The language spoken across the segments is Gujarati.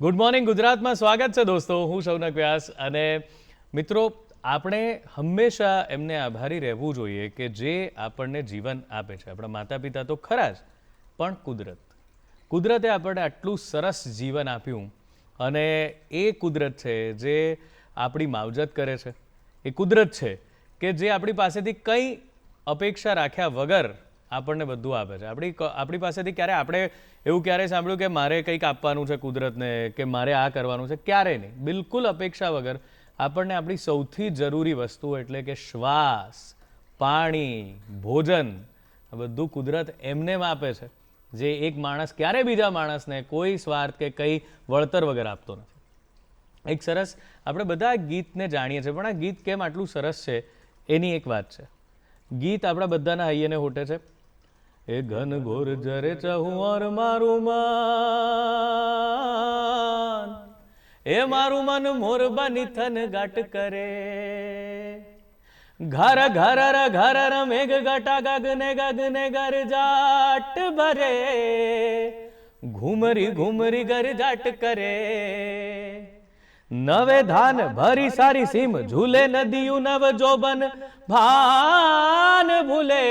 ગુડ મોર્નિંગ ગુજરાતમાં સ્વાગત છે દોસ્તો. હું શૌનક વ્યાસ. અને મિત્રો, આપણે હંમેશા એમને આભારી રહેવું જોઈએ કે જે આપણને જીવન આપે છે. આપણા માતા પિતા તો ખરા જ, પણ કુદરતે આપણને આટલું સરસ જીવન આપ્યું. અને એ કુદરત છે જે આપણી માવજત કરે છે. એ કુદરત છે કે જે આપણી પાસેથી કંઈ અપેક્ષા રાખ્યા વગર આપણને બધું આપે છે. આપણી પાસેથી ક્યારે આપણે એવું ક્યારેય સાંભળ્યું કે મારે કંઈક આપવાનું છે કુદરતને, કે મારે આ કરવાનું છે? ક્યારેય નહીં. બિલકુલ અપેક્ષા વગર આપણને આપણી સૌથી જરૂરી વસ્તુ એટલે કે શ્વાસ, પાણી, ભોજન, આ બધું કુદરત એમને આપે છે જે એક માણસ ક્યારેય બીજા માણસને કોઈ સ્વાર્થ કે કંઈ વળતર વગર આપતો નથી. એક સરસ આપણે બધા ગીતને જાણીએ છીએ, પણ આ ગીત કેમ આટલું સરસ છે એની એક વાત છે. ગીત આપણા બધાના હૈયેને હોટે છે. એ ઘન ઘોર જરે ચહુંર મારું મન, એ મારું મન મોર બની થન ગાટ કરે. ઘર ઘર ઘર મેઘ ગટા ગગને ગગને ગર જાટ ભરે, ઘુમરી ઘુમરી ગર જાટ કરે. નવે ધાન ભરી સારી સીમ ઝૂલે નદીયું નવ જોબન ભાન ભૂલે.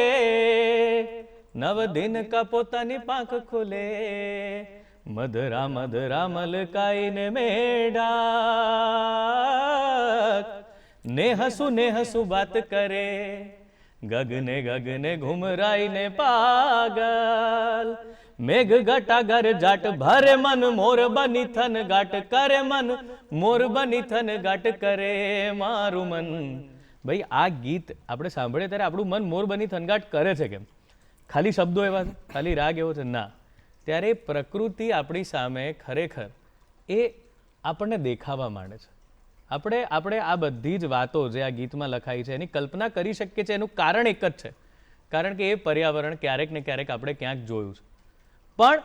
નવ દિન કા પોતાની પાંખ ખુલે, મધરા મધરા મલકાઈને મેઢક ને હસુ બાત કરે. ગગને ગગને ઘુમરાઈને પાગલ, મેઘ ગટા ગર જાટ ભરે મન મોર બની થન ગાટ કરે. મન મોર બની થન ગાટ કરે મારું મન. ભાઈ, આ ગીત આપણે સાંભળીએ ત્યારે આપણું મન મોર બની થનગાટ કરે છે કેમ? ખાલી શબ્દો એવા છે? ખાલી રાગ એવો છે? ના. ત્યારે પ્રકૃતિ આપણી સામે ખરેખર એ આપણને દેખાવા માંડે છે. આપણે આ બધી જ વાતો જે આ ગીતમાં લખાઈ છે એની કલ્પના કરી શકીએ છીએ. એનું કારણ એક જ છે, કારણ કે એ પર્યાવરણ ક્યારેક ને ક્યારેક આપણે ક્યાંક જોયું છે. પણ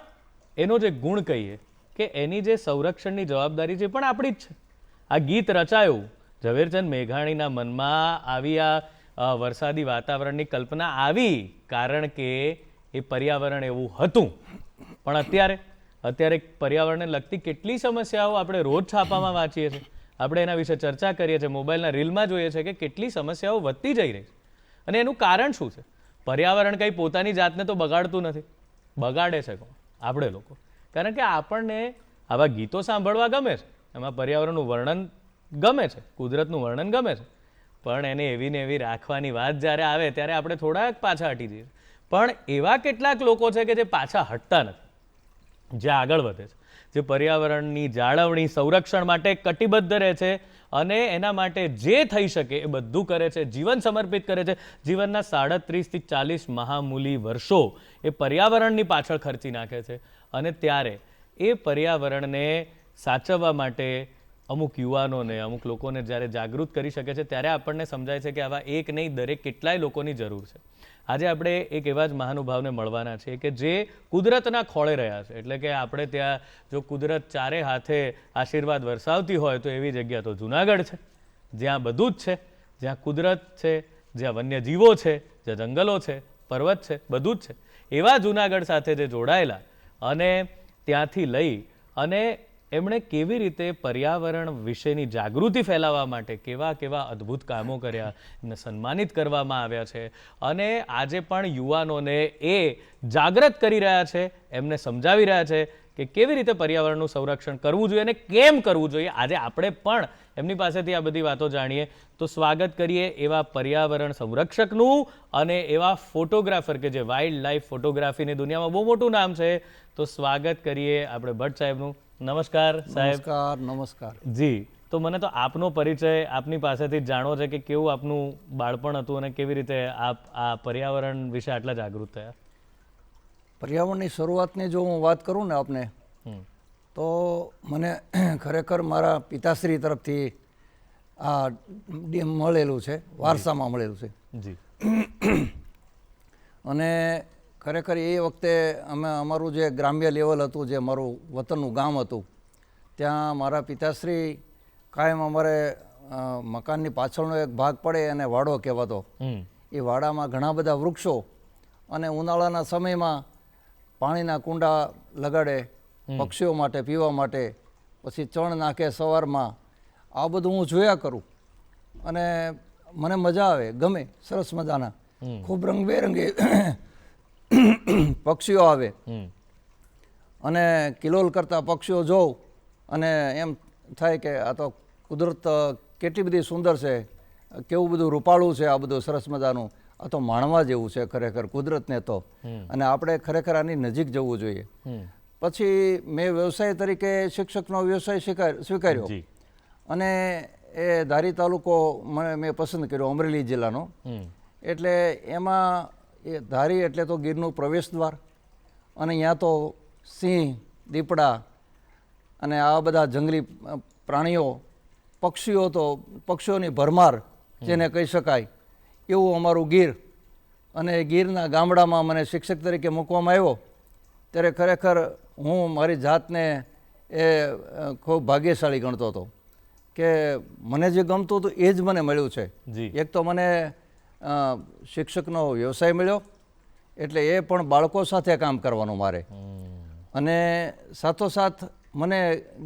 એનો જે ગુણ કહીએ કે એની જે સંરક્ષણની જવાબદારી છે પણ આપણી જ છે. આ ગીત રચાયું, ઝવેરચંદ મેઘાણીના મનમાં આવી આ વરસાદી વાતાવરણની કલ્પના આવી કારણ કે એ પર્યાવરણ એવું હતું. પણ અત્યારે પર્યાવરણને લગતી કેટલી સમસ્યાઓ આપણે રોજ છાપામાં વાંચીએ છીએ, આપણે એના વિશે ચર્ચા કરીએ છીએ, મોબાઈલના રીલમાં જોઈએ છે કે કેટલી સમસ્યાઓ વધતી જઈ રહી છે. અને એનું કારણ શું છે? પર્યાવરણ કંઈ પોતાની જાતને તો બગાડતું નથી. બગાડે છે કોણ? આપણે લોકો. કારણ કે આપણને આવા ગીતો સાંભળવા ગમે છે, એમાં પર્યાવરણનું વર્ણન ગમે છે, કુદરતનું વર્ણન ગમે છે, પણ એને એવી ને એવી રાખવાની વાત જ્યારે આવે ત્યારે આપણે થોડાક પાછા હટી જઈએ. પણ એવા કેટલાક લોકો છે કે જે પાછા હટતા નથી, જે આગળ વધે છે, જે પર્યાવરણની જાળવણી, સંરક્ષણ માટે કટિબદ્ધ રહે છે અને એના માટે જે થઈ શકે એ બધું કરે છે, જીવન સમર્પિત કરે છે. જીવનના 37 થી 40 મહામૂલી વર્ષો એ પર્યાવરણની પાછળ ખર્ચી નાખે છે. અને ત્યારે એ પર્યાવરણને સાચવવા માટે અમુક યુવાનોને, અમુક લોકોને જ્યારે જાગૃત કરી શકે છે ત્યારે આપણને સમજાય છે કે આવા એક નહીં, દરેક કેટલાય લોકોની જરૂર છે. આજે આપણે એક એવા જ મહાનુભાવને મળવાના છીએ કે જે કુદરતના ખોળે રહ્યા છે. એટલે કે આપણે ત્યાં જો કુદરત ચારે હાથે આશીર્વાદ વરસાવતી હોય તો એવી જગ્યા તો જુનાગઢ છે, જ્યાં બધું જ છે, જ્યાં કુદરત છે, જ્યાં વન્યજીવો છે, જ્યાં જંગલો છે, પર્વત છે, બધું જ છે. એવા જુનાગઢ સાથે જે જોડાયેલા અને ત્યાંથી લઈ અને એમણે કેવી રીતે પર્યાવરણ વિશેની જાગૃતિ ફેલાવવા માટે કેવા અદ્ભુત કામો કર્યા, એમને સન્માનિત કરવામાં આવ્યા છે. અને આજે પણ યુવાનોને એ જાગૃત કરી રહ્યા છે, એમને સમજાવી રહ્યા છે કે કેવી રીતે પર્યાવરણનું સંરક્ષણ કરવું જોઈએ અને કેમ કરવું જોઈએ. આજે આપણે પણ એમની પાસેથી આ બધી વાતો જાણીએ. તો સ્વાગત કરીએ એવા પર્યાવરણ સંરક્ષકનું અને એવા ફોટોગ્રાફર કે જે વાઇલ્ડ લાઈફ ફોટોગ્રાફીની દુનિયામાં બહુ મોટું નામ છે. તો સ્વાગત કરીએ આપણે ભટ્ટ સાહેબનું. નમસ્કાર સાહેબ. નમસ્કાર જી. તો મને તો આપનો પરિચય આપની પાસેથી જાણવો છે કે કેવું આપનું બાળપણ હતું અને કેવી રીતે આપ આ પર્યાવરણ વિશે આટલા જાગૃત થયા. પર્યાવરણની શરૂઆતની જો હું વાત કરું ને આપને, તો મને ખરેખર મારા પિતાશ્રી તરફથી આ મળેલું છે, વારસામાં મળેલું છે. જી. અને ખરેખર એ વખતે અમારું જે ગ્રામ્ય લેવલ હતું, જે મારું વતનનું ગામ હતું, ત્યાં મારા પિતાશ્રી કાયમ અમારે મકાનની પાછળનો એક ભાગ પડે અને વાડો કહેવાતો. એ વાડામાં ઘણા બધા વૃક્ષો અને ઉનાળાના સમયમાં પાણીના કુંડા લગાડે પક્ષીઓ માટે પીવા માટે, પછી ચણ નાખે સવારમાં, આ બધું હું જોયા કરું અને મને મજા આવે, ગમે, સરસ મજાના ખૂબ રંગબેરંગી પક્ષીઓ આવે અને કિલોલ કરતા પક્ષીઓ જોઉં અને એમ થાય કે આ તો કુદરત કેટલી બધી સુંદર છે, કેવું બધું રૂપાળું છે, આ બધું સરસ મજાનું, આ તો માણવા જેવું છે ખરેખર કુદરતને તો, અને આપણે ખરેખર આની નજીક જવું જોઈએ. પછી મેં વ્યવસાય તરીકે શિક્ષકનો વ્યવસાય સ્વીકાર્યો અને એ ધારી તાલુકો મેં પસંદ કર્યો, અમરેલી જિલ્લાનો. એટલે એમાં એ ધારી એટલે તો ગીરનું પ્રવેશ દ્વાર, અને ત્યાં તો સિંહ, દીપડા અને આ બધા જંગલી પ્રાણીઓ, પક્ષીઓ, તો પક્ષીઓની ભરમાર જેને કહી શકાય એવું અમારું ગીર. અને ગીરના ગામડામાં મને શિક્ષક તરીકે મૂકવામાં આવ્યો ત્યારે ખરેખર હું મારી જાતને એ ખૂબ ભાગ્યશાળી ગણતો હતો કે મને જે ગમતું હતું એ જ મને મળ્યું છે. એક તો મને શિક્ષકનો વ્યવસાય મળ્યો, એટલે એ પણ બાળકો સાથે કામ કરવાનું મારે, અને સાથોસાથ મને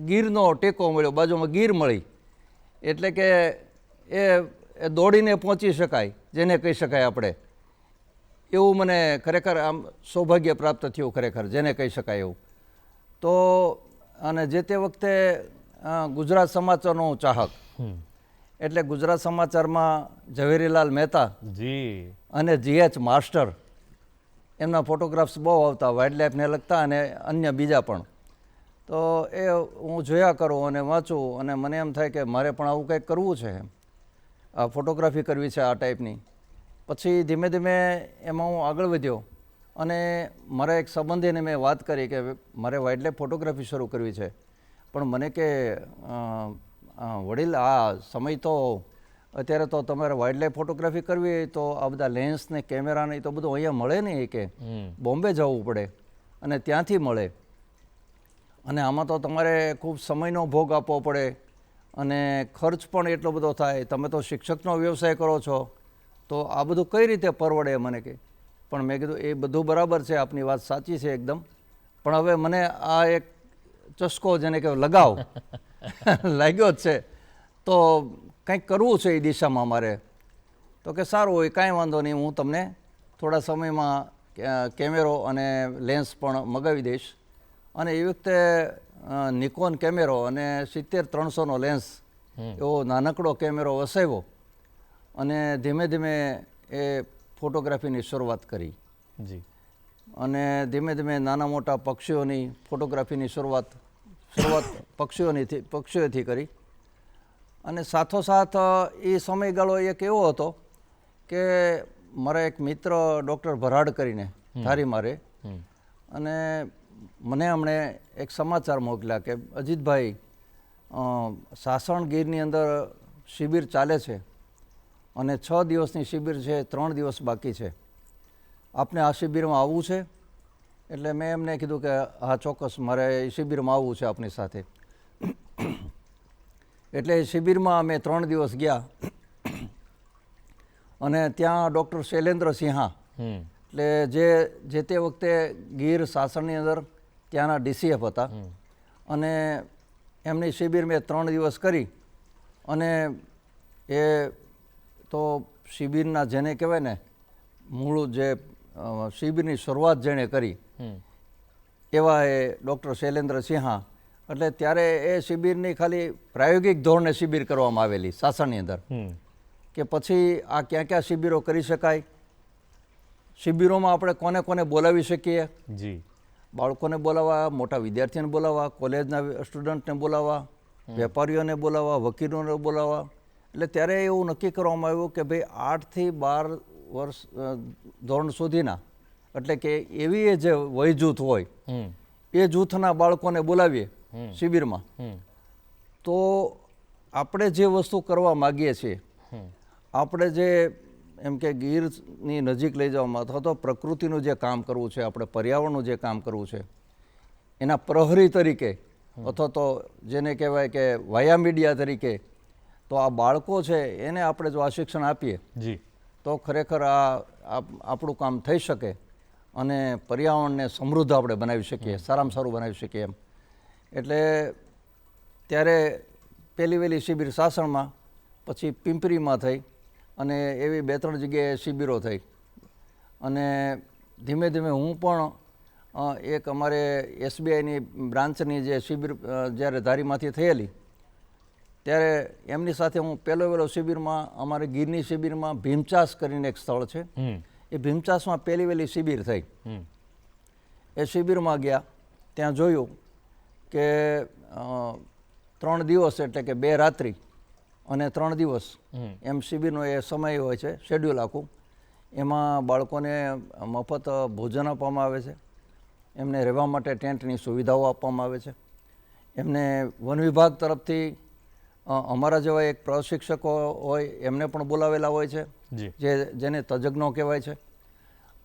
ગીરનો ટેકો મળ્યો, બાજુમાં ગીર મળી, એટલે કે એ દોડીને પહોંચી શકાય, જેને કહી શકાય આપણે, એવું મને ખરેખર આમ સૌભાગ્ય પ્રાપ્ત થયું ખરેખર, જેને કહી શકાય એવું. તો અને જે તે વખતે ગુજરાત સમાચારનો ચાહક, એટલે ગુજરાત સમાચારમાં ઝવેરીલાલ મહેતા અને GH માસ્ટર એમના ફોટોગ્રાફ્સ બહુ આવતા, વાઇલ્ડ લાઈફને લગતા અને અન્ય બીજા પણ. તો એ હું જોયા કરું અને વાંચું અને મને એમ થાય કે મારે પણ આવું કંઈક કરવું છે, આ ફોટોગ્રાફી કરવી છે આ ટાઈપની. પછી ધીમે ધીમે એમાં હું આગળ વધ્યો અને મારા એક સંબંધીને મેં વાત કરી કે મારે વાઇલ્ડ લાઈફ ફોટોગ્રાફી શરૂ કરવી છે, પણ મને કે વડીલ આ સમય તો અત્યારે તો તમારે વાઇલ્ડ લાઈફ ફોટોગ્રાફી કરવી હોય તો આ બધા લેન્સ ને કેમેરા ને તો બધું અહીંયા મળે નહીં, કે બોમ્બે જવું પડે અને ત્યાંથી મળે, અને આમાં તો તમારે ખૂબ સમયનો ભોગ આપવો પડે અને ખર્ચ પણ એટલો બધો થાય. તમે તો શિક્ષકનો વ્યવસાય કરો છો તો આ બધું કઈ રીતે પરવડે મને કે. પણ મેં કીધું એ બધું બરાબર છે, આપની વાત સાચી છે એકદમ, પણ હવે મને આ એક ચસ્કો જેને કે લગાવ લાગ્યો જ છે, તો કંઈક કરવું છે એ દિશામાં મારે. તો કે સારું હોય, કાંઈ વાંધો નહીં, હું તમને થોડા સમયમાં કેમેરો અને લેન્સ પણ મગાવી દઈશ. અને એ વખતે નિકોન કેમેરો અને 70-300નો લેન્સ એવો નાનકડો કેમેરો વસાવ્યો અને ધીમે ધીમે એ ફોટોગ્રાફીની શરૂઆત કરી. અને ધીમે ધીમે નાના મોટા પક્ષીઓની ફોટોગ્રાફીની શરૂઆત પક્ષીઓથી કરી. અને સાથોસાથ એ સમયગાળો એક એવો હતો કે મારા એક મિત્ર ડૉક્ટર ભરાડ કરીને ધારી મારે, અને મને હમણે એક સમાચાર મોકલ્યા કે અજીતભાઈ, સાસણ ગીરની અંદર શિબિર ચાલે છે અને 6 દિવસની શિબિર છે, 3 દિવસ બાકી છે, આપને આ શિબિરમાં આવવું છે? એટલે મેં એમને કીધું કે હા ચોક્કસ, મારે એ શિબિરમાં આવવું છે આપની સાથે. એટલે એ શિબિરમાં અમે 3 દિવસ ગયા અને ત્યાં ડૉક્ટર શૈલેન્દ્ર સિંહા, એટલે જે તે વખતે ગીર શાસનની અંદર ત્યાંના DCF હતા, અને એમની શિબિર મેં 3 દિવસ કરી. અને એ તો શિબિરના જેને કહેવાય ને મૂળ જે શિબિરની શરૂઆત જેણે કરી એવા એ ડૉક્ટર શૈલેન્દ્ર સિંહા. એટલે ત્યારે એ શિબિરની ખાલી પ્રાયોગિક ધોરણે શિબિર કરવામાં આવેલી સાસણની અંદર, કે પછી આ ક્યાં ક્યાં શિબિરો કરી શકાય, શિબિરોમાં આપણે કોને કોને બોલાવી શકીએ, બાળકોને બોલાવવા, મોટા વિદ્યાર્થીઓને બોલાવવા, કોલેજના સ્ટુડન્ટને બોલાવવા, વેપારીઓને બોલાવવા, વકીલોને બોલાવવા. એટલે ત્યારે એવું નક્કી કરવામાં આવ્યું કે ભાઈ 8 થી 12 વર્ષ ધોરણ સુધીના, એટલે કે એવી જે વય જૂથ હોય એ જૂથના બાળકોને બોલાવીએ શિબિરમાં, તો આપણે જે વસ્તુ કરવા માગીએ છીએ, આપણે જે એમ કે ગીરની નજીક લઈ જવામાં અથવા તો પ્રકૃતિનું જે કામ કરવું છે, આપણે પર્યાવરણનું જે કામ કરવું છે, એના પ્રહરી તરીકે અથવા તો જેને કહેવાય કે વાયા મીડિયા તરીકે, તો આ બાળકો છે એને આપણે જો આ શિક્ષણ આપીએ તો ખરેખર આ આપણું કામ થઈ શકે અને પર્યાવરણને સમૃદ્ધ આપણે બનાવી શકીએ, સારામાં સારું બનાવી શકીએ એમ. એટલે ત્યારે પહેલી વહેલી શિબિર સાસણમાં, પછી પિંપરીમાં થઈ, અને એવી 2-3 જગ્યાએ શિબિરો થઈ. અને ધીમે ધીમે હું પણ એક અમારે SBIની બ્રાન્ચની જે શિબિર જ્યારે ધારીમાંથી થયેલી, ત્યારે એમની સાથે હું પહેલો શિબિરમાં, અમારે ગીરની શિબિરમાં ભીમચાસ કરીને એક સ્થળ છે, એ ભીમચાસમાં પહેલી વહેલી શિબિર થઈ. એ શિબિરમાં ગયા, ત્યાં જોયું કે 3 દિવસ એટલે કે 2 રાત્રિ અને 3 દિવસ એમ શિબિરનો એ સમય હોય છે, શેડ્યુલ આખું. એમાં બાળકોને મફત ભોજન આપવામાં આવે છે, એમને રહેવા માટે ટેન્ટની સુવિધાઓ આપવામાં આવે છે, એમને વન વિભાગ તરફથી અમારા જેવા એક પ્રશિક્ષકો હોય એમને પણ બોલાવેલા હોય છે, જેને તજજ્ઞો કહેવાય છે.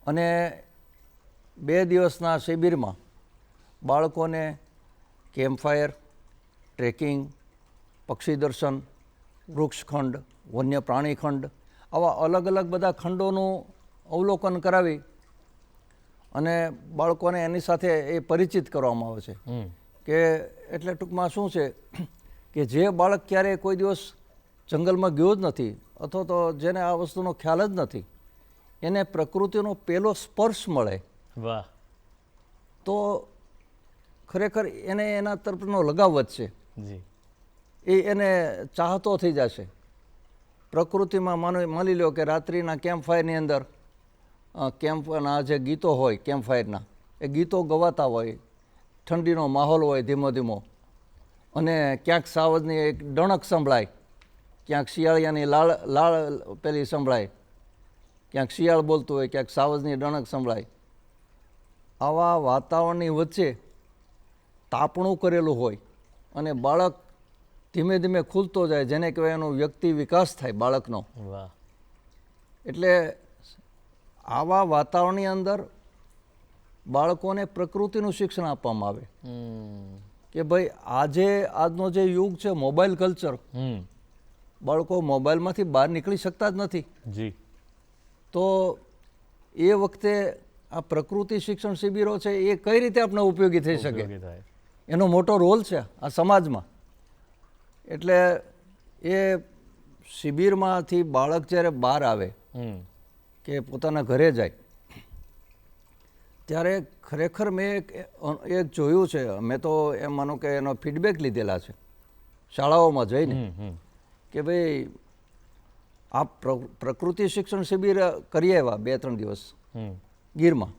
અને 2 દિવસના શિબિરમાં બાળકોને કેમ્પફાયર, ટ્રેકિંગ, પક્ષી દર્શન, વૃક્ષખંડ, વન્ય પ્રાણી ખંડ, આવા અલગ અલગ બધા ખંડોનું અવલોકન કરાવી અને બાળકોને એની સાથે એ પરિચિત કરવામાં આવે છે. કે એટલે ટૂંકમાં શું છે કે જે બાળક ક્યારેય કોઈ દિવસ જંગલમાં ગયો જ નથી, અથવા તો જેને આ વસ્તુનો ખ્યાલ જ નથી, એને પ્રકૃતિનો પહેલો સ્પર્શ મળે, વાહ, તો ખરેખર એને એના તરફનો લગાવ વધશે, એને ચાહતો થઈ જશે. પ્રકૃતિમાં માની લો કે રાત્રિના કેમ્પફાયરની અંદર કેમ્પના જે ગીતો હોય, કેમ્પફાયરના એ ગીતો ગવાતા હોય, ઠંડીનો માહોલ હોય ધીમો ધીમો, અને ક્યાંક સાવજની એક ડણક સંભળાય, ક્યાંક શિયાળિયાની લાળ પેલી સંભળાય, ક્યાંક શિયાળ બોલતું હોય, ક્યાંક સાવજની ડણક સંભળાય. આવા વાતાવરણની વચ્ચે તાપણું કરેલું હોય અને બાળક ધીમે ધીમે ખુલતો જાય, જેને કહેવાય એનો વ્યક્તિ વિકાસ થાય બાળકનો. એટલે આવા વાતાવરણની અંદર બાળકોને પ્રકૃતિનું શિક્ષણ આપવામાં આવે કે ભાઈ આજનો જે યુગ છે મોબાઈલ કલ્ચર, બાળકો મોબાઈલમાંથી બહાર નીકળી શકતા જ નથી. તો એ વખતે આ પ્રકૃતિ શિક્ષણ શિબિરો છે એ કઈ રીતે આપણે ઉપયોગી થઈ શકે, એનો મોટો રોલ છે આ સમાજમાં. એટલે એ શિબિરમાંથી બાળક જ્યારે બહાર આવે કે પોતાના ઘરે જાય, ત્યારે ખરેખર મેં એક જોયું છે, મેં તો એમ માનું કે એનો ફીડબેક લીધેલા છે શાળાઓમાં જઈને, કે ભાઈ આ પ્રકૃતિ શિક્ષણ શિબિર કરી આવ્યા 2-3 દિવસ ગીરમાં,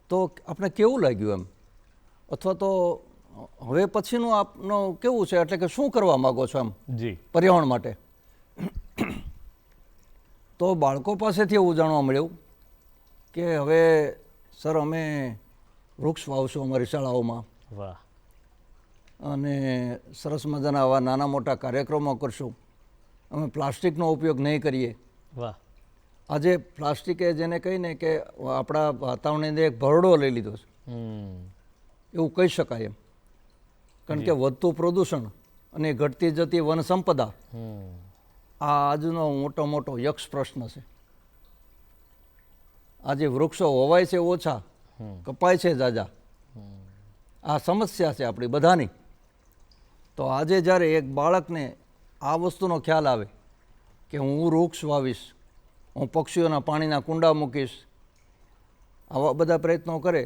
તો આપણે કેવું લાગ્યું એમ, અથવા તો હવે પછીનું આપનું કેવું છે, એટલે કે શું કરવા માગો છો એમ પર્યાવરણ માટે. તો બાળકો પાસેથી એવું જાણવા મળ્યું કે હવે સર અમે વૃક્ષ વાવશું અમારી શાળાઓમાં, અને સરસ મજાના આવા નાના મોટા કાર્યક્રમો કરશું, અમે પ્લાસ્ટિકનો ઉપયોગ નહીં કરીએ. આજે પ્લાસ્ટિકે જેને કહીને કે આપણા વાતાવરણની અંદર એક ભરડો લઈ લીધો છે એવું કહી શકાય એમ, કારણ કે વધતું પ્રદૂષણ અને ઘટતી જતી વન સંપદા આ આજનો મોટો યક્ષ પ્રશ્ન છે. આજે વૃક્ષો હોવાય છે ઓછા, કપાય છે જાજા, આ સમસ્યા છે આપણી બધાની. તો આજે જ્યારે એક બાળકને આ વસ્તુનો ખ્યાલ આવે કે હું વૃક્ષ વાવીશ, હું પક્ષીઓના પાણીના કુંડા મૂકીશ, આવા બધા પ્રયત્નો કરે,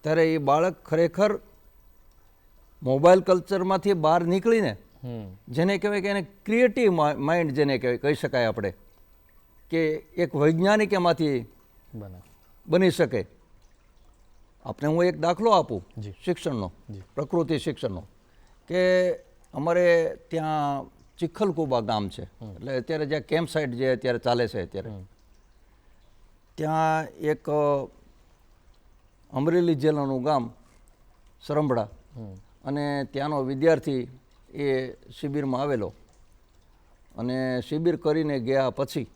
ત્યારે એ બાળક ખરેખર મોબાઈલ કલ્ચરમાંથી બહાર નીકળીને, જેને કહેવાય કે એને ક્રિએટિવ માઇન્ડ જેને કહી શકાય આપણે, કે એક વૈજ્ઞાનિક એમાંથી બની શકે. આપણે હું એક દાખલો આપું શિક્ષણનો, પ્રકૃતિ શિક્ષણનો, કે અમારે ત્યાં ચિખલકુબા ગામ છે, એટલે અત્યારે જ્યાં કેમ્પ સાઇટ જે અત્યારે ચાલે છે, અત્યારે ત્યાં એક અમરેલી જિલ્લાનું ગામ સરંભડા, અને ત્યાંનો વિદ્યાર્થી એ શિબિરમાં આવેલો, અને શિબિર કરીને ગયા પછી,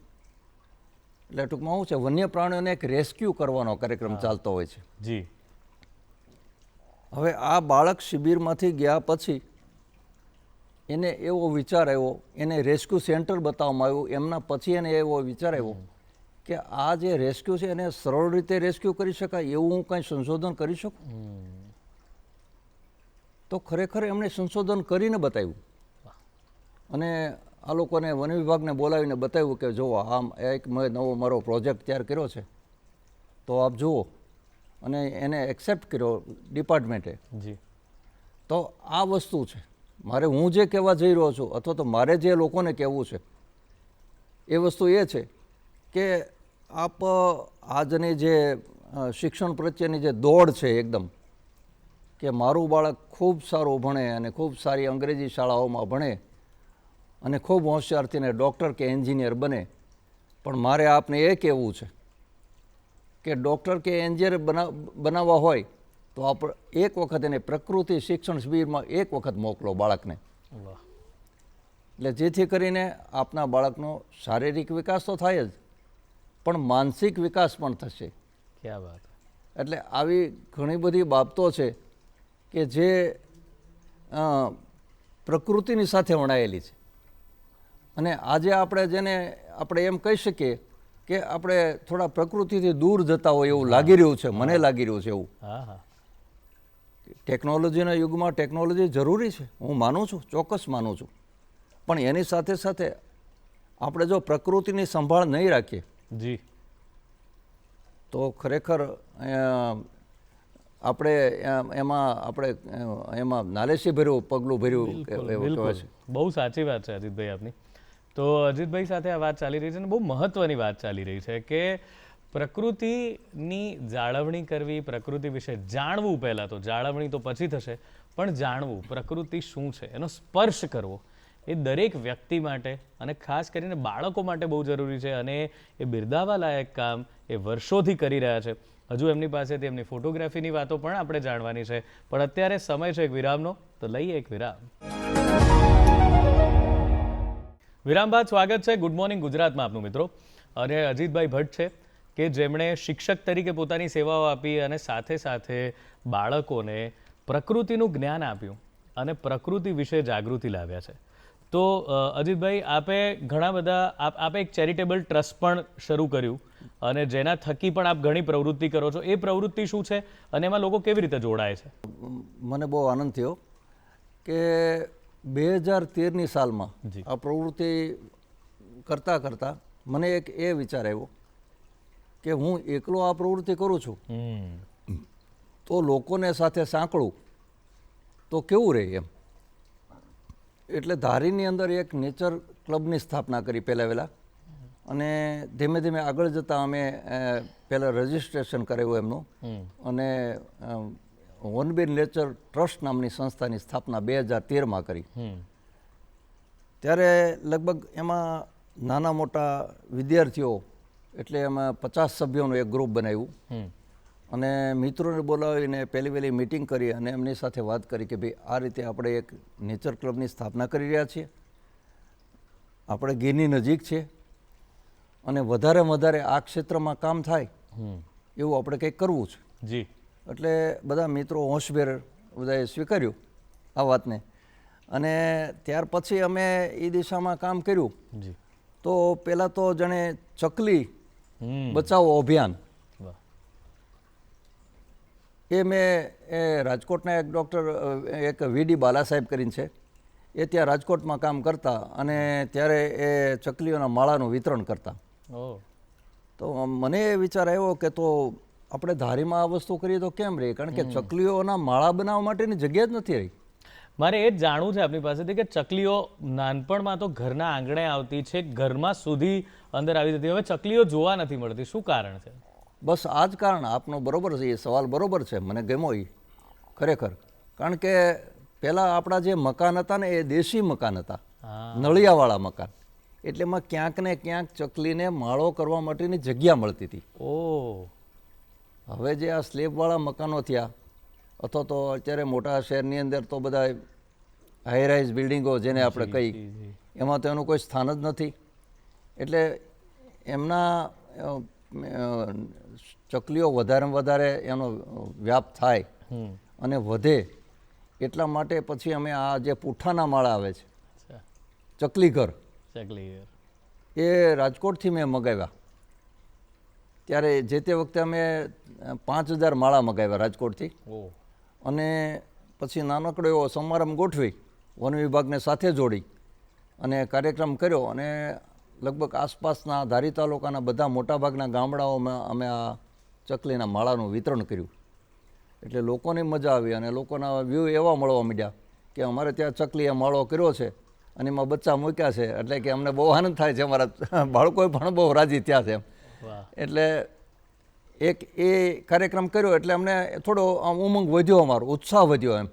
એટલે ટૂંકમાં શું છે, વન્ય પ્રાણીઓને એક રેસ્ક્યુ કરવાનો કાર્યક્રમ ચાલતો હોય છે. હવે આ બાળક શિબિરમાંથી ગયા પછી એને એવો વિચાર આવ્યો, એને રેસ્ક્યુ સેન્ટર બતાવવામાં આવ્યું, એમના પછી એને એવો વિચાર આવ્યો કે આ જે રેસ્ક્યુ છે એને સરળ રીતે રેસ્ક્યુ કરી શકાય એવું હું કંઈ સંશોધન કરી શકું. તો તો ખરેખર એમણે સંશોધન કરીને બતાવ્યું અને આ લોકોને વન વિભાગને બોલાવીને બતાવ્યું કે જુઓ આમ એક મેં નવો મારો પ્રોજેક્ટ તૈયાર કર્યો છે તો આપ જુઓ અને એને એક્સેપ્ટ કર્યો ડિપાર્ટમેન્ટે. જી. તો આ વસ્તુ છે મારે હું જે કહેવા જઈ રહ્યો છું અથવા તો મારે જે લોકોને કહેવું છે એ વસ્તુ એ છે કે આપ આજની જે શિક્ષણ પ્રત્યેની જે દોડ છે એકદમ કે મારું બાળક ખૂબ સારું ભણે અને ખૂબ સારી અંગ્રેજી શાળાઓમાં ભણે અને ખૂબ હોશિયારથીને ડૉક્ટર કે એન્જિનિયર બને, પણ મારે આપને એ કહેવું છે કે ડૉક્ટર કે એન્જિનિયર બનાવવા હોય તો આપ એક વખત એને પ્રકૃતિ શિક્ષણ શિબિરમાં એક વખત મોકલો બાળકને, એટલે જેથી કરીને આપના બાળકનો શારીરિક વિકાસ તો થાય જ પણ માનસિક વિકાસ પણ થશે. ક્યાં વાત. એટલે આવી ઘણી બધી બાબતો છે કે જે પ્રકૃતિની સાથે વણાયેલી છે અને આજે આપણે જેને આપણે એમ કહી શકીએ કે આપણે થોડા પ્રકૃતિથી દૂર જતા હોય એવું લાગી રહ્યું છે, મને લાગી રહ્યું છે એવું. હા હા. ટેકનોલોજીના યુગમાં ટેકનોલોજી જરૂરી છે, હું માનું છું, ચોક્કસ માનું છું, પણ એની સાથે સાથે આપણે જો પ્રકૃતિની સંભાળ નહીં રાખીએ જી તો ખરેખર આપણે એમાં નાલેશી ભર્યું પગલું ભર્યું કહેવાય છે. બહુ સાચી વાત છે અજીતભાઈ આપની. તો અજીતભાઈ સાથે આ વાત ચાલી રહી છે અને બહુ મહત્વની વાત ચાલી રહી છે કે પ્રકૃતિની જાળવણી કરવી, પ્રકૃતિ વિશે જાણવું, પહેલાં તો જાળવણી તો પછી થશે પણ જાણવું પ્રકૃતિ શું છે એનો સ્પર્શ કરવો એ દરેક વ્યક્તિ માટે અને ખાસ કરીને બાળકો માટે બહુ જરૂરી છે અને એ બિરદાવવા લાયક કામ એ વર્ષોથી કરી રહ્યા છે. હજુ એમની પાસેથી એમની ફોટોગ્રાફીની વાતો પણ આપણે જાણવાની છે, પણ અત્યારે સમય છે એક વિરામનો, તો લઈએ એક વિરામ. વિરામ બાદ સ્વાગત છે ગુડ મોર્નિંગ ગુજરાતમાં આપનું મિત્રો. અને અજીતભાઈ ભટ્ટ છે કે જેમણે શિક્ષક તરીકે પોતાની સેવાઓ આપી અને સાથે સાથે બાળકોને પ્રકૃતિનું જ્ઞાન આપ્યું અને પ્રકૃતિ વિશે જાગૃતિ લાવ્યા છે. તો અજીતભાઈ આપે ઘણા બધા આપે એક ચેરિટેબલ ટ્રસ્ટ પણ શરૂ કર્યું અને જેના થકી પણ આપ ઘણી પ્રવૃત્તિ કરો છો. એ પ્રવૃત્તિ શું છે અને એમાં લોકો કેવી રીતે જોડાય છે? મને બહુ આનંદ થયો કે 2013ની સાલમાં આ પ્રવૃત્તિ કરતાં કરતાં મને એક એ વિચાર આવ્યો કે હું એકલો આ પ્રવૃત્તિ કરું છું તો લોકોને સાથે સાંકળું તો કેવું રહે એમ. એટલે ધારીની અંદર એક નેચર ક્લબની સ્થાપના કરી પહેલાં અને ધીમે ધીમે આગળ જતાં અમે પહેલાં રજિસ્ટ્રેશન કરાવ્યું એમનું અને હોર્નબિલ નેચર ટ્રસ્ટ નામની સંસ્થાની સ્થાપના 2013માં કરી. ત્યારે લગભગ એમાં નાના મોટા વિદ્યાર્થીઓ એટલે એમાં 50 સભ્યોનું એક ગ્રુપ બનાવ્યું અને મિત્રોને બોલાવીને પહેલી મિટિંગ કરી અને એમની સાથે વાત કરી કે ભાઈ આ રીતે આપણે એક નેચર ક્લબની સ્થાપના કરી રહ્યા છીએ, આપણે ગીરની નજીક છે અને વધારે આ ક્ષેત્રમાં કામ થાય એવું આપણે કંઈક કરવું છે. જી. એટલે બધા મિત્રો હોશભેર બધાએ સ્વીકાર્યું આ વાતને અને ત્યાર પછી અમે એ દિશામાં કામ કર્યું. તો પહેલાં તો જાણે ચકલી બચાવો અભિયાન એ મેં રાજકોટના એક ડૉક્ટર એક વીડી બાલા સાહેબ કરીને છે એ ત્યાં રાજકોટમાં કામ કરતા અને ત્યારે એ ચકલીઓના માળાનું વિતરણ કરતા. તો મને એ વિચાર આવ્યો કે તો આપણે ધારીમાં આ વસ્તુ કરીએ તો કેમ રહી, કારણ કે ચકલીઓના માળા બનાવવા માટેની જગ્યા જ નથી રહી. મારે એ જ જાણવું છે આપની પાસેથી કે ચકલીઓ નાનપણમાં તો ઘરના આંગણે આવતી છે, ઘરમાં સુધી અંદર આવી જતી, હવે ચકલીઓ જોવા નથી મળતી, શું કારણ છે? બસ આ જ કારણ. આપનો બરોબર છે, એ સવાલ બરોબર છે, મને ગમ્યો એ ખરેખર. કારણ કે પહેલાં આપણા જે મકાન હતા ને એ દેશી મકાન હતા, નળિયાવાળા મકાન, એટલે એમાં ક્યાંક ને ક્યાંક ચકલીને માળો કરવા માટેની જગ્યા મળતી હતી. હવે જે આ સ્લેબવાળા મકાનો થયા અથવા તો અત્યારે મોટા શહેરની અંદર તો બધા હાઈરાઇઝ બિલ્ડિંગો જેને આપણે કહી એમાં તો એનું કોઈ સ્થાન જ નથી. એટલે એમના ચકલીઓ વધારે એનો વ્યાપ થાય અને વધે એટલા માટે પછી અમે આ જે પૂઠાના માળા આવે છે ચકલી ઘર એ રાજકોટથી મેં મગાવ્યા. ત્યારે જે તે વખતે અમે 5000 માળા મગાવ્યા રાજકોટથી અને પછી નાનકડો એવો સમારંભ ગોઠવી વન વિભાગને સાથે જોડી અને કાર્યક્રમ કર્યો અને લગભગ આસપાસના ધારી તાલુકાના બધા મોટાભાગના ગામડાઓમાં અમે આ ચકલીના માળાનું વિતરણ કર્યું. એટલે લોકોની મજા આવી અને લોકોના વ્યૂ એવા મળવા માંડ્યા કે અમારે ત્યાં ચકલીએ માળો કર્યો છે અને એમાં બચ્ચા મૂક્યા છે, એટલે કે અમને બહુ આનંદ થાય છે, અમારા બાળકોએ પણ બહુ રાજી થયા છે એમ. એટલે એક એ કાર્યક્રમ કર્યો એટલે અમને થોડો ઉમંગ વધ્યો, અમારો ઉત્સાહ વધ્યો એમ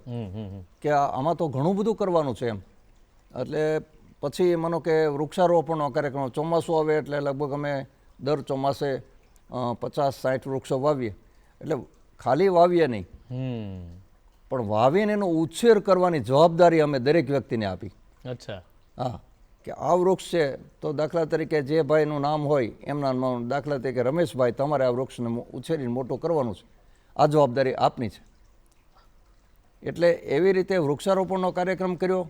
કે આમાં તો ઘણું બધું કરવાનું છે એમ. એટલે પછી માનો કે વૃક્ષારોપણનો કાર્યક્રમ, ચોમાસું આવે એટલે લગભગ અમે દર ચોમાસે 50-60 વૃક્ષો વાવીએ. એટલે ખાલી વાવીએ નહીં, પણ વાવીને એનો ઉછેર કરવાની જવાબદારી અમે દરેક વ્યક્તિને આપી. અચ્છા. હા, કે આ વૃક્ષ છે તો દાખલા તરીકે જે ભાઈનું નામ હોય એમના નામ, દાખલા તરીકે રમેશભાઈ, તમારે આ વૃક્ષને ઉછેરીને મોટું કરવાનું છે, આ જવાબદારી આપની છે. એટલે એવી રીતે વૃક્ષારોપણનો કાર્યક્રમ કર્યો.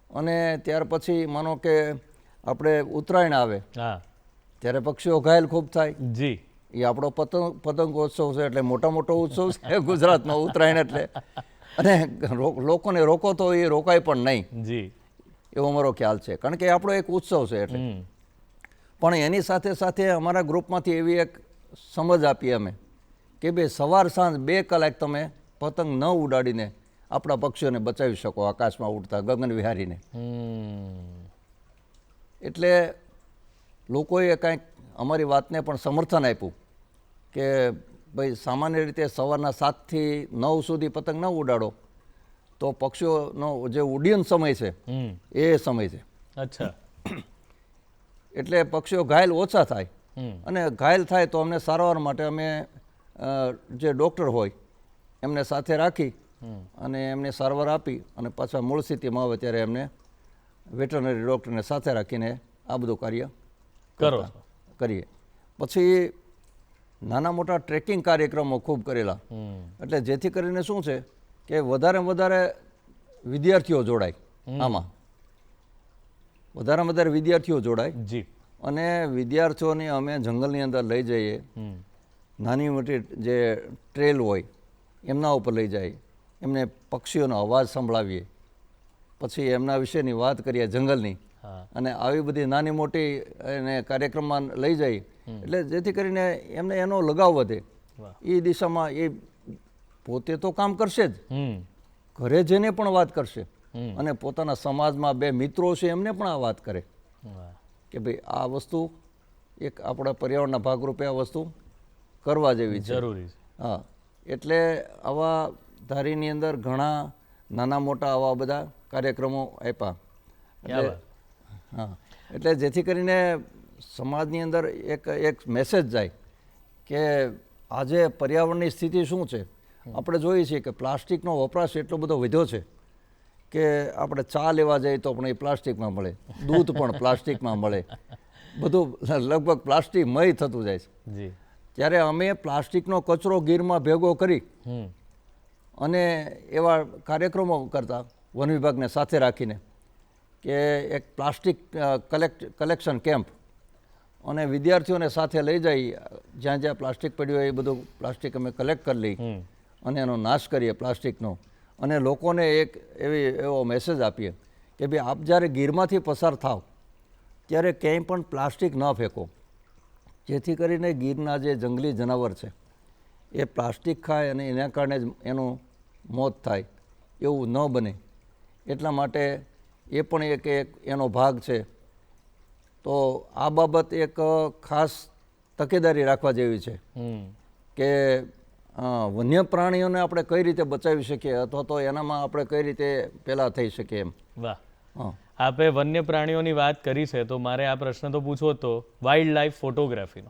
અને ત્યાર પછી માનો કે આપણે ઉત્તરાયણ આવે ત્યારે પક્ષીઓ ઘાયલ ખૂબ થાય. જી, એ આપણો પતંગોત્સવ છે, એટલે મોટો ઉત્સવ છે ગુજરાતનો ઉત્તરાયણ. એટલે અને લોકોને રોકો તો એ રોકાય પણ નહીં, જી, એવો મારો ખ્યાલ છે, કારણ કે આપણો એક ઉત્સવ છે. એટલે પણ એની સાથે સાથે અમારા ગ્રુપમાંથી એવી એક સમજ આપી અમે કે ભાઈ સવાર સાંજ 2 કલાક તમે પતંગ ન ઉડાડીને આપણા પક્ષીઓને બચાવી શકો, આકાશમાં ઉડતા ગગન વિહારીને. એટલે લોકોએ કાંઈક અમારી વાતને પણ સમર્થન આપ્યું કે ભાઈ સામાન્ય રીતે સવારના 7 થી 9 સુધી પતંગ ન ઉડાડો તો પક્ષીઓનો જે ઉડ્ડયન સમય છે એ સમય છે. અચ્છા. એટલે પક્ષીઓ ઘાયલ ઓછા થાય, અને ઘાયલ થાય તો અમને સારવાર માટે અમે જે ડૉક્ટર હોય એમને સાથે રાખી અને એમને સારવાર આપી અને પાછા મૂળ સ્થિતિમાં આવે ત્યારે એમને વેટરનરી ડૉક્ટરને સાથે રાખીને આ બધું કાર્ય કરીએ. પછી નાના મોટા ટ્રેકિંગ કાર્યક્રમો ખૂબ કરેલા. એટલે જેથી કરીને શું છે કે વધારે વિદ્યાર્થીઓ જોડાય આમાં, વધારે વિદ્યાર્થીઓ જોડાય. જી. અને વિદ્યાર્થીઓને અમે જંગલની અંદર લઈ જઈએ, નાની મોટી જે ટ્રેલ હોય એમના ઉપર લઈ જાય, એમને પક્ષીઓનો અવાજ સંભળાવીએ, પછી એમના વિશેની વાત કરીએ જંગલની, અને આવી બધી નાની મોટી એને કાર્યક્રમમાં લઈ જાય એટલે જેથી કરીને એમને એનો લગાવ વધે. એ દિશામાં એ પોતે તો કામ કરશે જ, ઘરે જઈને પણ વાત કરશે અને પોતાના સમાજમાં 2 મિત્રો છે એમને પણ આ વાત કરે કે ભાઈ આ વસ્તુ એક આપણા પર્યાવરણના ભાગરૂપે આ વસ્તુ કરવા જેવી છે, જરૂરી છે. હા, એટલે આવા ધારીની અંદર ઘણા નાના મોટા આવા બધા કાર્યક્રમો આપ્યા. એટલે હા, એટલે જેથી કરીને સમાજની અંદર એક મેસેજ જાય કે આજે પર્યાવરણની સ્થિતિ શું છે. આપણે જોઈએ છીએ કે પ્લાસ્ટિકનો વપરાશ એટલો બધો વધ્યો છે કે આપણે ચા લેવા જઈએ તો પણ એ પ્લાસ્ટિકમાં મળે, દૂધ પણ પ્લાસ્ટિકમાં મળે, બધું લગભગ પ્લાસ્ટિકમય થતું જાય છે. ત્યારે અમે પ્લાસ્ટિકનો કચરો ગીરમાં ભેગો કરી અને એવા કાર્યક્રમો કરતા વન વિભાગને સાથે રાખીને કે એક પ્લાસ્ટિક કલેક્શન કેમ્પ, અને વિદ્યાર્થીઓને સાથે લઈ જઈ જ્યાં જ્યાં પ્લાસ્ટિક પડ્યું હોય એ બધું પ્લાસ્ટિક અમે કલેક્ટ કરી લઈ અને એનો નાશ કરીએ પ્લાસ્ટિકનો. અને લોકોને એક એવો મેસેજ આપીએ કે ભાઈ આપ જ્યારે ગીરમાંથી પસાર થાવ ત્યારે ક્યાંય પણ પ્લાસ્ટિક ન ફેંકો, જેથી કરીને ગીરના જે જંગલી જનાવર છે એ પ્લાસ્ટિક ખાય અને એના કારણે જ એનું મોત થાય, એવું ન બને. એટલા માટે એ પણ એક એનો ભાગ છે. તો આ બાબત એક ખાસ તકેદારી રાખવા જેવી છે કે વન્ય પ્રાણીઓને આપણે કઈ રીતે બચાવી શકીએ અથવા તો એનામાં આપણે કઈ રીતે પહેલાં થઈ શકીએ એમ. વાહ, આપે વન્ય પ્રાણીઓની વાત કરી છે તો મારે આ પ્રશ્ન તો પૂછવો હતો વાઇલ્ડ લાઈફ ફોટોગ્રાફીનો.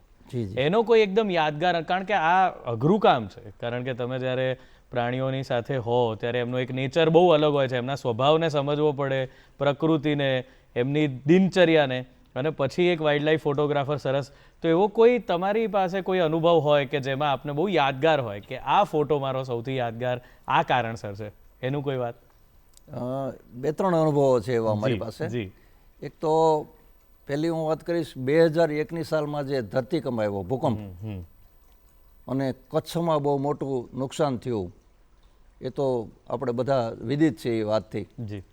એનો કોઈ એકદમ યાદગાર, કારણ કે આ અઘરું કામ છે, કારણ કે તમે જ્યારે પ્રાણીઓની સાથે હો ત્યારે એમનો એક નેચર બહુ અલગ હોય છે, એમના સ્વભાવને સમજવો પડે, પ્રકૃતિને, એમની દિનચર્યાને, અને પછી એક વાઇલ્ડ લાઈફ ફોટોગ્રાફર સરસ. તો એવો કોઈ તમારી પાસે કોઈ અનુભવ હોય કે જેમાં આપને બહુ યાદગાર હોય કે આ ફોટો મારો સૌથી યાદગાર આ કારણસર છે, એનું કોઈ વાત? 2-3 અનુભવો છે એવા અમારી પાસે. એક તો પહેલી હું વાત કરીશ 2001ની સાલમાં જે ધરતીકંપ આવ્યો, ભૂકંપ, અને કચ્છમાં બહુ મોટું નુકસાન થયું. એ તો આપણે બધા વિદિત છે એ વાતથી. જી.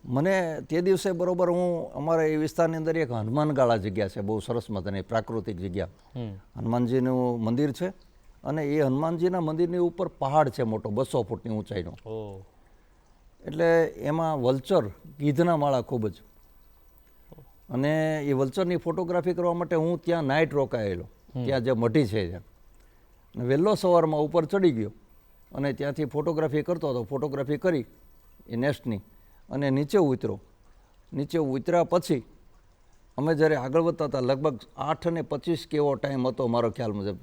મને તે દિવસે બરોબર હું અમારા એ વિસ્તારની અંદર એક હનુમાનગાળા જગ્યા છે, બહુ સરસ મજાની પ્રાકૃતિક જગ્યા. હનુમાનજીનું મંદિર છે અને એ હનુમાનજીના મંદિરની ઉપર પહાડ છે મોટો, 200 ફૂટની ઊંચાઈનો. એટલે એમાં વલ્ચર, ગીધના માળા ખૂબ જ. અને એ વલ્ચરની ફોટોગ્રાફી કરવા માટે હું ત્યાં નાઇટ રોકાયેલો, ત્યાં જે મઢી છે ત્યાં. અને વહેલો સવારમાં ઉપર ચડી ગયો અને ત્યાંથી ફોટોગ્રાફી કરતો હતો. ફોટોગ્રાફી કરી એ નેસ્ટની અને નીચે ઉતરો. નીચે ઉતર્યા પછી અમે જ્યારે આગળ વધતા હતા, લગભગ 8:25 કેવો ટાઈમ હતો મારો ખ્યાલ મુજબ.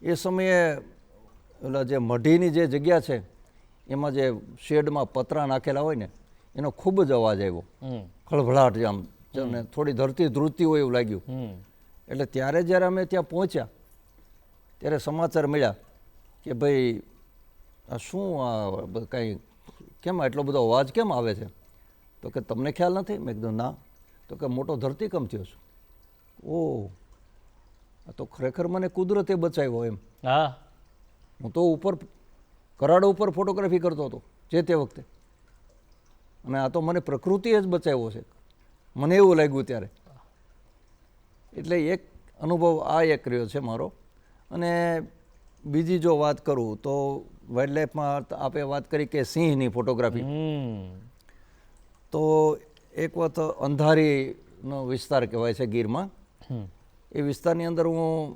એ સમયે ઓલા જે મઢીની જે જગ્યા છે એમાં જે શેડમાં પતરા નાખેલા હોય ને એનો ખૂબ જ અવાજ આવ્યો, ખળભળાટ આમ, થોડી ધરતી ધ્રુજતી હોય એવું લાગ્યું. એટલે ત્યારે જ્યારે અમે ત્યાં પહોંચ્યા ત્યારે સમાચાર મળ્યા કે ભાઈ આ શું, આ કંઈ કેમ આટલો બધો અવાજ કેમ આવે છે? તો કે તમને ખ્યાલ નથી? મેં કીધું ના. તો કે મોટો ધરતીકંપ થયો છે. ઓહ, આ તો ખરેખર મને કુદરતે બચાવ્યો એમ. હા, હું તો ઉપર કરાડો ઉપર ફોટોગ્રાફી કરતો હતો જે તે વખતે, અને આ તો મને પ્રકૃતિએ જ બચાવ્યો છે, મને એવું લાગ્યું ત્યારે. એટલે એક અનુભવ આ એક રહ્યો છે મારો. અને બીજી જો વાત કરું તો વાઇલ્ડ લાઈફમાં આપણે વાત કરી કે સિંહની ફોટોગ્રાફી. તો એક વખત અંધારીનો વિસ્તાર કહેવાય છે ગીરમાં, એ વિસ્તારની અંદર હું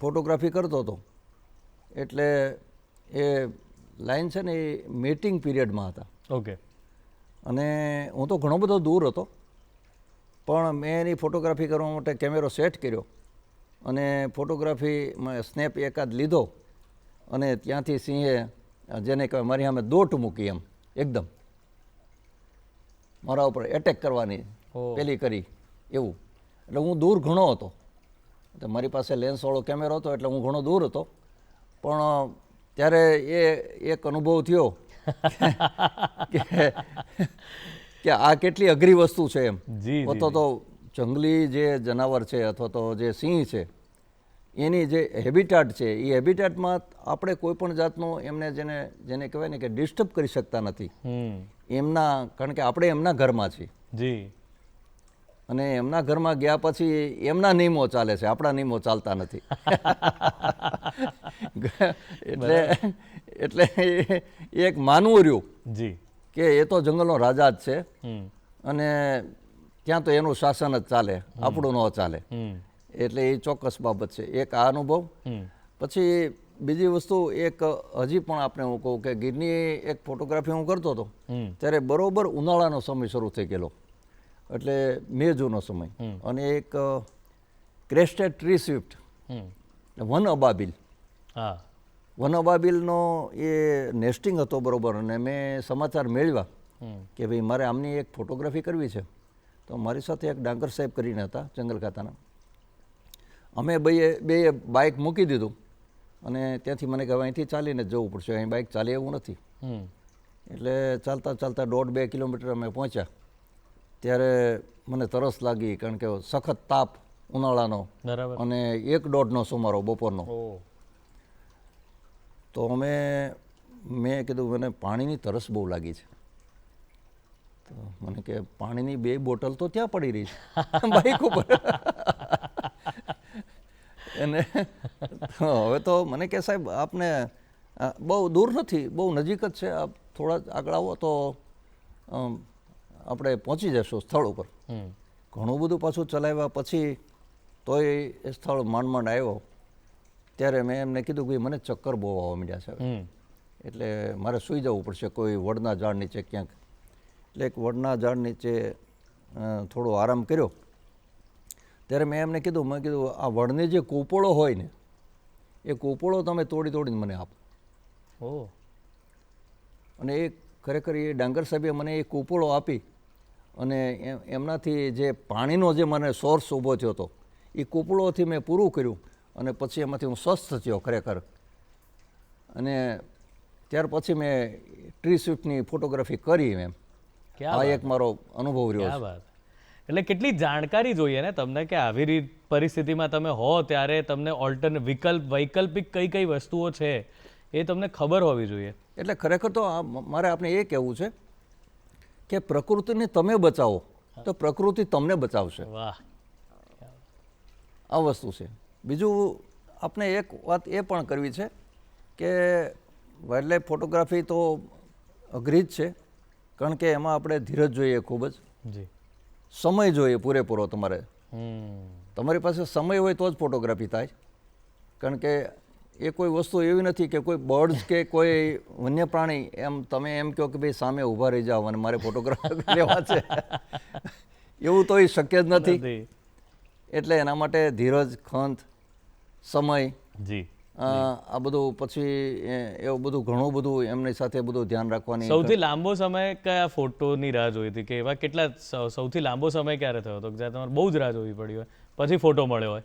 ફોટોગ્રાફી કરતો હતો. એટલે એ લાઈન છે ને એ મેટિંગ પીરિયડમાં હતા. ઓકે. અને હું તો ઘણો બધો દૂર હતો, પણ મેં એની ફોટોગ્રાફી કરવા માટે કેમેરો સેટ કર્યો અને ફોટોગ્રાફીમાં સ્નેપ એકાદ લીધો અને ત્યાંથી સિંહે, જેને કહેવાય મારી સામે દોટ મૂકી, એમ એકદમ મારા ઉપર એટેક કરવાની પેલી કરી એવું. એટલે હું દૂર ઘણો હતો, મારી પાસે લેન્સવાળો કેમેરો હતો એટલે હું ઘણો દૂર હતો. પણ ત્યારે એ એક અનુભવ થયો કે આ કેટલી અઘરી વસ્તુ છે એમ. અથવા તો જંગલી જે જનાવર છે અથવા તો જે સિંહ છે એની જે હેબિટાટ છે એ હેબિટાટમાં આપણે કોઈ પણ જાતનું એમને જેને કહેવાય ને કે ડિસ્ટર્બ કરી શકતા નથી એમના, કારણ કે આપણે એમના ઘરમાં છીએ. જી. અને એમના ઘરમાં ગયા પછી એમના નિયમો ચાલે છે, આપણા નિયમો ચાલતા નથી. એટલે એક માનવું રહ્યું જી કે એ તો જંગલનો રાજા જ છે અને ત્યાં તો એનું શાસન જ ચાલે, આપણું ન ચાલે. એટલે એ ચોક્કસ બાબત છે. એક આ અનુભવ. પછી બીજી વસ્તુ એક હજી પણ આપણે હું કહું કે ગીરની એક ફોટોગ્રાફી હું કરતો હતો ત્યારે બરોબર ઉનાળાનો સમય શરૂ થઈ ગયેલો, એટલે મે જૂનો સમય. અને એક ક્રેસ્ટેડ ટ્રી સ્વિફ્ટ, વન અબાબિલ, વન અબાબિલનો એ નેસ્ટિંગ હતો બરોબર. અને મેં સમાચાર મેળવ્યા કે ભાઈ મારે આમની એક ફોટોગ્રાફી કરવી છે. તો મારી સાથે એક ડાંગર સાહેબ કરીને હતા જંગલ ખાતાના. અમે બે બાઇક મૂકી દીધું અને ત્યાંથી મને કહેવાય અહીંથી ચાલીને જવું પડશે, અહીં બાઇક ચાલે એવું નથી. એટલે ચાલતા ચાલતા 1.5-2 કિલોમીટર અમે પહોંચ્યા. ત્યારે મને તરસ લાગી, કારણ કે સખત તાપ ઉનાળાનો અને 1-1.5નો સુમારો બપોરનો. તો મેં કીધું મને પાણીની તરસ બહુ લાગી છે. તો મને કે પાણીની 2 બોટલ તો ત્યાં પડી રહી છે બાઇક ઉપર. અને હવે તો મને કે સાહેબ આપને બહુ દૂર નથી, બહુ નજીક જ છે, આપ થોડા આગળ આવો તો આપણે પહોંચી જશું સ્થળ ઉપર. ઘણું બધું પાછું ચલાવ્યા પછી તોય એ સ્થળ માંડ આવ્યો. ત્યારે મેં એમને કીધું કે મને ચક્કર બહુ આવવા માંડ્યા છે, એટલે મારે સૂઈ જવું પડશે કોઈ વડના ઝાડ નીચે ક્યાંક. એટલે એક વડના ઝાડ નીચે થોડો આરામ કર્યો. ત્યારે મેં એમને કીધું, આ વડની જે કૂપળો હોય ને એ કૂપળો તમે તોડીને મને આપો. અને એ ખરેખર એ ડાંગર સાહેબે મને એ કૂપળો આપી અને એમનાથી જે પાણીનો જે મને સોર્સ ઊભો થયો હતો એ કૂપળોથી મેં પૂરું કર્યું. અને પછી એમાંથી હું સ્વસ્થ થયો ખરેખર. અને ત્યાર પછી મેં ટ્રી સ્વિફ્ટની ફોટોગ્રાફી કરી એમ. આ એક મારો અનુભવ રહ્યો છે. એટલે કેટલી જાણકારી જોઈએ ને તમને કે આવી પરિસ્થિતિમાં તમે હો ત્યારે તમને વૈકલ્પિક કઈ કઈ વસ્તુઓ છે એ તમને ખબર હોવી જોઈએ. એટલે ખરેખર તો મારે આપણે એ કહેવું છે કે પ્રકૃતિને તમે બચાવો તો પ્રકૃતિ તમને બચાવશે. વાહ. આ વસ્તુ છે. બીજું આપણે એક વાત એ પણ કરવી છે કે વાઇલ્ડ લાઈફ ફોટોગ્રાફી તો અઘરી જ છે, કારણ કે એમાં આપણે ધીરજ જોઈએ, ખૂબ જ જી. સમય જોઈએ પૂરેપૂરો. હમ. તમારી પાસે સમય હોય તો જ ફોટોગ્રાફી થાય, કારણ કે એ કોઈ વસ્તુ એવી નથી કે કોઈ બર્ડ્સ કે કોઈ વન્ય પ્રાણી એમ તમે એમ કહો કે ભાઈ સામે ઊભા રહી જાઓ અને મારે ફોટોગ્રાફી લેવા છે, એવું તો એ શક્ય જ નથી. એટલે એના માટે ધીરજ, ખંત, સમય, જી, આ બધું પછી એવું બધું ઘણું બધું એમની સાથે બધું ધ્યાન રાખવાની. સૌથી લાંબો સમય કયા ફોટોની રાહ જોઈ હતી, કે એવા કેટલા સૌથી લાંબો સમય ક્યારે થયો હતો જ્યાં તમારે બહુ જ રાહ જોવી પડી હોય પછી ફોટો મળ્યો હોય?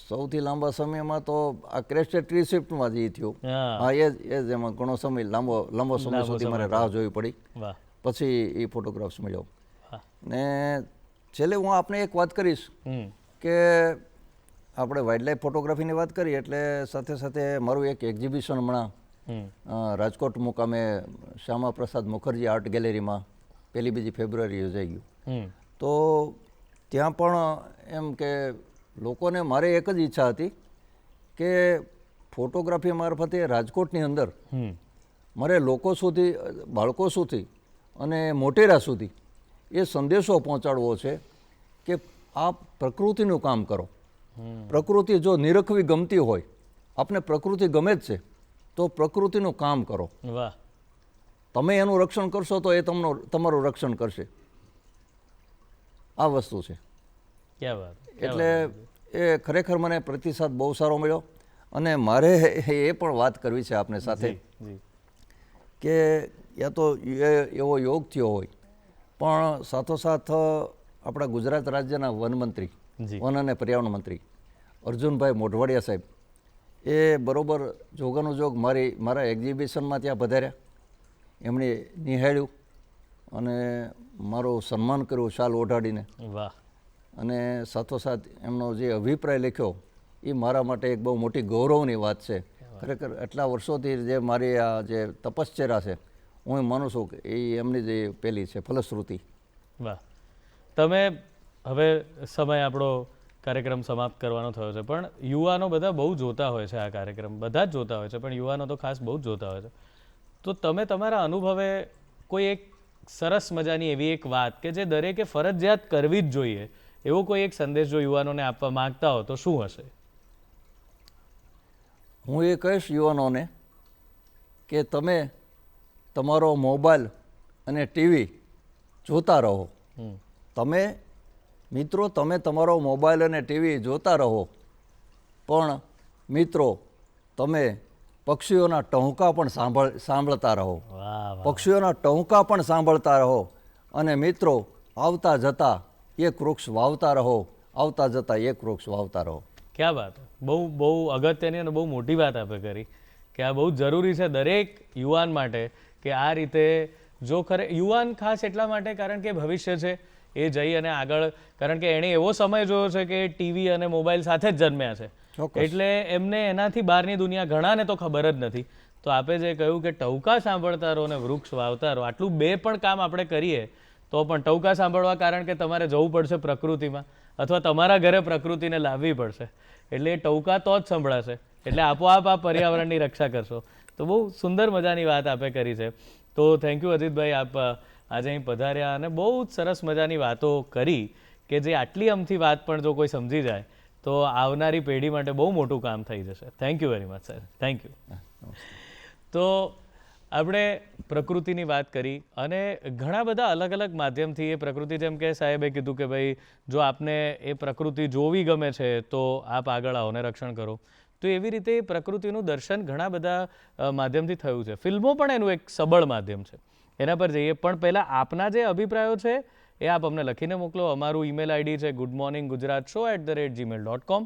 સૌથી લાંબા સમયમાં તો આ ક્રેસ્ટેડ ટ્રી શિફ્ટમાં જ થયું. હા, એ જ એમાં ઘણો સમય લાંબો સમય સુધી મારે રાહ જોવી પડી. વાહ. પછી એ ફોટોગ્રાફ્સ મળ્યો. ને છેલ્લે હું આપને એક વાત કરીશ કે આપણે વાઇલ્ડ લાઈફ ફોટોગ્રાફીની વાત કરી એટલે સાથે સાથે મારું એક એક્ઝિબિશન હમણાં રાજકોટ મુકામે શ્યામા પ્રસાદ મુખર્જી આર્ટ ગેલેરીમાં 1-2 ફેબ્રુઆરી યોજાઈ ગયું. તો ત્યાં પણ એમ કે લોકોને મારે એક જ ઈચ્છા હતી કે ફોટોગ્રાફી મારફતે રાજકોટની અંદર મારે લોકો સુધી, બાળકો સુધી અને મોટેરા સુધી એ સંદેશો પહોંચાડવો છે કે આપ પ્રકૃતિનું કામ કરો. પ્રકૃતિ જો નિરખવી ગમતી હોય, આપને પ્રકૃતિ ગમે જ છે, તો પ્રકૃતિનું કામ કરો. વાહ. તમે એનું રક્ષણ કરશો તો એ તમારું રક્ષણ કરશે. આ વસ્તુ છે. ક્યાં વાત. એટલે એ ખરેખર મને પ્રતિસાદ બહુ સારો મળ્યો. અને મારે એ પણ વાત કરવી છે આપને સાથે કે યા તો એવો યોગ થયો હોય, પણ સાથોસાથ આપણા ગુજરાત રાજ્યના વનમંત્રી, વન અને પર્યાવરણ મંત્રી અર્જુનભાઈ મોઢવાડિયા સાહેબ એ બરોબર જોગાનું જોગ મારા એક્ઝિબિશનમાં ત્યાં પધાર્યા. એમણે નિહાળ્યું અને મારું સન્માન કર્યું શાલ ઓઢાડીને. વાહ. અને સાથોસાથ એમનો જે અભિપ્રાય લખ્યો એ મારા માટે એક બહુ મોટી ગૌરવની વાત છે. ખરેખર એટલા વર્ષોથી જે મારી આ જે તપશ્ચર્યા છે, હું માનું છું કે એ એમની જે પેલી છે ફલશ્રુતિ. વાહ. તમે હવે સમય આપણો કાર્યક્રમ સમાપ્ત કરવાનો થયો છે, પણ યુવાનો બધા બહુ જોતા હોય છે આ કાર્યક્રમ, બધા જ જોતા હોય છે, પણ યુવાનો તો ખાસ બહુ જ જોતા હોય છે. તો તમે તમારા અનુભવે કોઈ એક સરસ મજાની એવી એક વાત કે જે દરેકે ફરજિયાત કરવી જ જોઈએ, એવો કોઈ એક સંદેશ જો યુવાનોને આપવા માંગતા હો તો શું હશે? હું એ કહીશ યુવાનોને કે તમે તમારો મોબાઈલ અને ટીવી જોતા રહો. તમે મિત્રો, તમે તમારો મોબાઈલ અને ટીવી જોતા રહો, પણ મિત્રો તમે પક્ષીઓના ટહુકા પણ સાંભળતા રહો. પક્ષીઓના ટહુકા પણ સાંભળતા રહો. અને મિત્રો, આવતા જતા એક વૃક્ષ વાવતા રહો, આવતા જતા એક વૃક્ષ વાવતા રહો. ક્યાં વાત. બહુ અગત્યની અને બહુ મોટી વાત આપે કરી કે આ બહુ જરૂરી છે દરેક યુવાન માટે કે આ રીતે જો યુવાન ખાસ એટલા માટે કારણ કે ભવિષ્ય છે એ જઈ અને આગળ, કારણ કે એણે એવો સમય જોયો છે કે ટીવી અને મોબાઈલ સાથે જ જન્મ્યા છે, એટલે એમને એનાથી બહારની દુનિયા ઘણાને તો ખબર જ નથી. તો આપે જે કહ્યું કે ટહુકા સાંભળતા રહો અને વૃક્ષ વાવતા રહો, આટલું બે પણ કામ આપણે કરીએ તો પણ ટહુકા સાંભળવા કારણ કે તમારે જવું પડશે પ્રકૃતિમાં અથવા તમારા ઘરે પ્રકૃતિને લાવવી પડશે, એટલે એ ટહુકા તો જ સંભળાશે, એટલે આપોઆપ આ પર્યાવરણની રક્ષા કરશો. તો બહુ સુંદર મજાની વાત આપે કરી છે. તો થેન્ક યુ અજીતભાઈ, આપ આજે અહીં પધાર્યા અને બહુ જ સરસ મજાની વાતો કરી કે જે આટલી અમથી વાત પણ જો કોઈ સમજી જાય તો આવનારી પેઢી માટે બહુ મોટું કામ થઈ જશે. Thank you very much sir. Thank you. તો આપણે પ્રકૃતિની વાત કરી અને ઘણા બધા અલગ અલગ માધ્યમથી એ પ્રકૃતિ, જેમ કે સાહેબે કીધું કે ભાઈ જો આપને એ પ્રકૃતિ જોવી ગમે છે તો આપ આગળ આવો ને રક્ષણ કરો, તો એવી રીતે પ્રકૃતિનું દર્શન ઘણા બધા માધ્યમથી થયું છે. ફિલ્મો પણ એનું એક સબળ માધ્યમ છે, એના પર જઈએ. પણ પહેલાં આપના જે અભિપ્રાયો છે એ આપ અમને લખીને મોકલો. અમારું ઈમેલ આઈડી છે goodmorninggujarat@gmail.com.